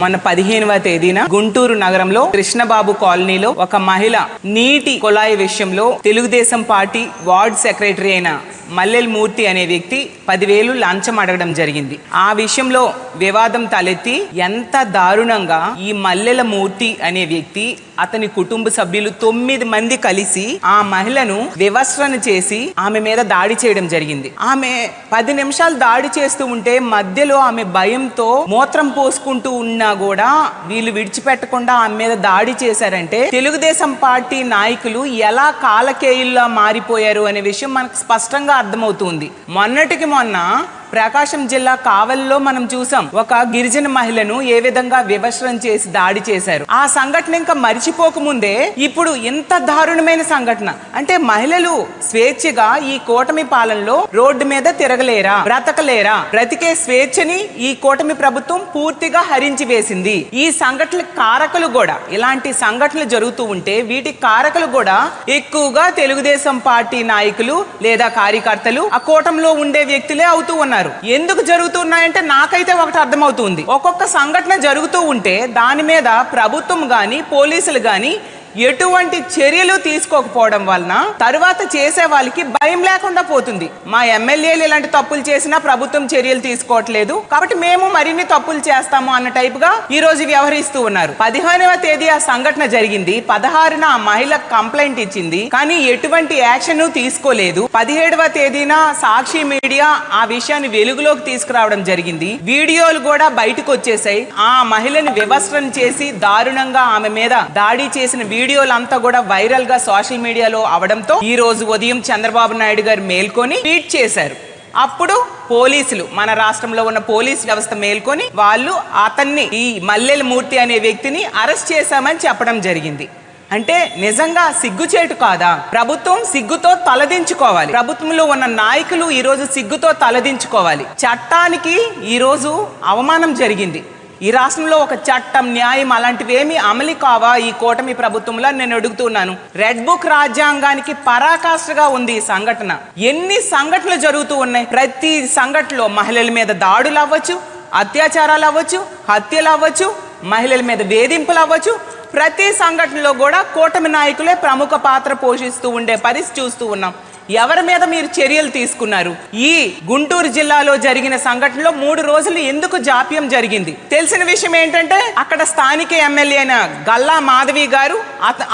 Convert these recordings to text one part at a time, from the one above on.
మన 15వ తేదీన గుంటూరు నగరంలో కృష్ణబాబు కాలనీలో ఒక మహిళ నీటి కొలాయి విషయంలో తెలుగుదేశం పార్టీ వార్డ్ సెక్రటరీ అయిన మల్లెల మూర్తి అనే వ్యక్తి 10,000 లంచం అడగడం జరిగింది. ఆ విషయంలో వివాదం తలెత్తి ఎంత దారుణంగా ఈ మల్లెల మూర్తి అనే వ్యక్తి అతని కుటుంబ సభ్యులు 9 మంది కలిసి ఆ మహిళను వివస్రణ చేసి ఆమె మీద దాడి చేయడం జరిగింది. ఆమె 10 నిమిషాలు దాడి చేస్తూ ఉంటే మధ్యలో ఆమె భయంతో మూత్రం పోసుకుంటూ ఉన్నా కూడా వీళ్ళు విడిచిపెట్టకుండా ఆమె మీద దాడి చేశారంటే తెలుగుదేశం పార్టీ నాయకులు ఎలా కాలకేయుల్లా మారిపోయారు అనే విషయం మనకు స్పష్టంగా అర్థమవుతుంది. మొన్నటికి మొన్న ప్రకాశం జిల్లా కావలిలో మనం చూసాం, ఒక గిరిజన మహిళను ఏ విధంగా వివస్రం చేసి దాడి చేశారు. ఆ సంఘటన ఇంకా మరిచిపోకముందే ఇప్పుడు ఇంత దారుణమైన సంఘటన. అంటే మహిళలు స్వేచ్ఛగా ఈ కూటమి పాలనలో రోడ్డు మీద తిరగలేరా, బ్రతకలేరా? బ్రతికే స్వేచ్ఛని ఈ కూటమి ప్రభుత్వం పూర్తిగా హరించి వేసింది. ఈ సంఘటనల కారకులు కూడా, ఇలాంటి సంఘటనలు జరుగుతూ ఉంటే వీటి కారకులు కూడా ఎక్కువగా తెలుగుదేశం పార్టీ నాయకులు లేదా కార్యకర్తలు, ఆ కూటమిలో ఉండే వ్యక్తులే అవుతూ ఉన్నారు. ఎందుకు జరుగుతున్నాయంటే నాకైతే ఒకటి అర్థమవుతుంది. ఒక్కొక్క సంఘటన జరుగుతూ ఉంటే దాని మీద ప్రభుత్వం గాని పోలీసులు గాని ఎటువంటి చర్యలు తీసుకోకపోవడం వలన తరువాత చేసే వాళ్ళకి భయం లేకుండా పోతుంది. మా ఎమ్మెల్యేలు ఇలాంటి తప్పులు చేసినా ప్రభుత్వం చర్యలు తీసుకోవట్లేదు కాబట్టి మేము మరిన్ని తప్పులు చేస్తాము అన్న టైపుగా ఈ రోజు వ్యవహరిస్తూ ఉన్నారు. 15వ తేదీ ఆ సంఘటన జరిగింది. 16న ఆ మహిళ కంప్లైంట్ ఇచ్చింది, కానీ ఎటువంటి యాక్షన్ తీసుకోలేదు. 17వ తేదీన సాక్షి మీడియా ఆ విషయాన్ని వెలుగులోకి తీసుకురావడం జరిగింది. వీడియోలు కూడా బయటకు వచ్చేసాయి. ఆ మహిళని వివస్రణ చేసి దారుణంగా ఆమె మీద దాడి చేసిన వీడియోలంతా కూడా వైరల్ గా సోషల్ మీడియాలో అవడంతో ఈ రోజు ఉదయం చంద్రబాబు నాయుడు గారు మేల్కొని ట్వీట్ చేశారు. అప్పుడు పోలీసులు, మన రాష్ట్రంలో ఉన్న పోలీస్ వ్యవస్థ మేల్కొని వాళ్ళు అతన్ని, ఈ మల్లెల మూర్తి అనే వ్యక్తిని అరెస్ట్ చేశామని చెప్పడం జరిగింది. అంటే నిజంగా సిగ్గుచేటు కాదా? ప్రభుత్వం సిగ్గుతో తలదించుకోవాలి. ప్రభుత్వంలో ఉన్న నాయకులు ఈ రోజు సిగ్గుతో తలదించుకోవాలి. చట్టానికి ఈ రోజు అవమానం జరిగింది. ఈ రాష్ట్రంలో ఒక చట్టం, న్యాయం అలాంటివి ఏమి అమలు కావా ఈ కూటమి ప్రభుత్వంలో నేను అడుగుతున్నాను. రెడ్ బుక్ రాజ్యాంగానికి పరాకాష్ఠగా ఉంది ఈ సంఘటన. ఎన్ని సంఘటనలు జరుగుతూ ఉన్నాయి. ప్రతి సంఘటనలో మహిళల మీద దాడులు అవ్వచ్చు, అత్యాచారాలు అవ్వచ్చు, హత్యలు అవ్వచ్చు, మహిళల మీద వేధింపులు అవ్వచ్చు. ప్రతి సంఘటనలో కూడా కూటమి నాయకులే ప్రముఖ పాత్ర పోషిస్తూ ఉండే పరిస్థితి చూస్తూ ఉన్నాం. ఎవరి మీద మీరు చర్యలు తీసుకున్నారు? ఈ గుంటూరు జిల్లాలో జరిగిన సంఘటనలో 3 రోజులు ఎందుకు జాప్యం జరిగింది? తెలిసిన విషయం ఏంటంటే అక్కడ స్థానిక ఎమ్మెల్యే అయిన గల్లా మాధవి గారు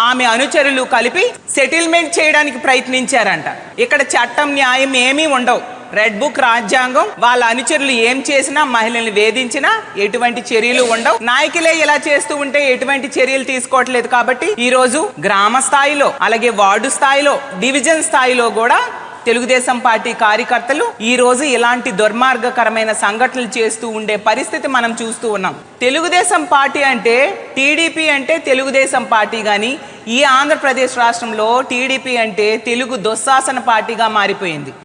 ఆమె అనుచరులు కలిపి సెటిల్మెంట్ చేయడానికి ప్రయత్నించారంట. ఇక్కడ చట్టం, న్యాయం ఏమీ ఉండవు. రెడ్ బుక్ రాజ్యాంగం, వాళ్ళ అనుచరులు ఏం చేసినా, మహిళల్ని వేధించినా ఎటువంటి చర్యలు ఉండవు. నాయకులే ఇలా చేస్తూ ఉంటే ఎటువంటి చర్యలు తీసుకోవట్లేదు. కాబట్టి ఈ రోజు గ్రామ స్థాయిలో, అలాగే వార్డు స్థాయిలో, డివిజన్ స్థాయిలో కూడా తెలుగుదేశం పార్టీ కార్యకర్తలు ఈ రోజు ఇలాంటి దుర్మార్గకరమైన సంఘటనలు చేస్తూ ఉండే పరిస్థితి మనం చూస్తూ ఉన్నాం. తెలుగుదేశం పార్టీ అంటే, టీడీపీ అంటే తెలుగుదేశం పార్టీ గాని, ఈ ఆంధ్రప్రదేశ్ రాష్ట్రంలో టీడీపీ అంటే తెలుగు దుశ్శాసన పార్టీగా మారిపోయింది.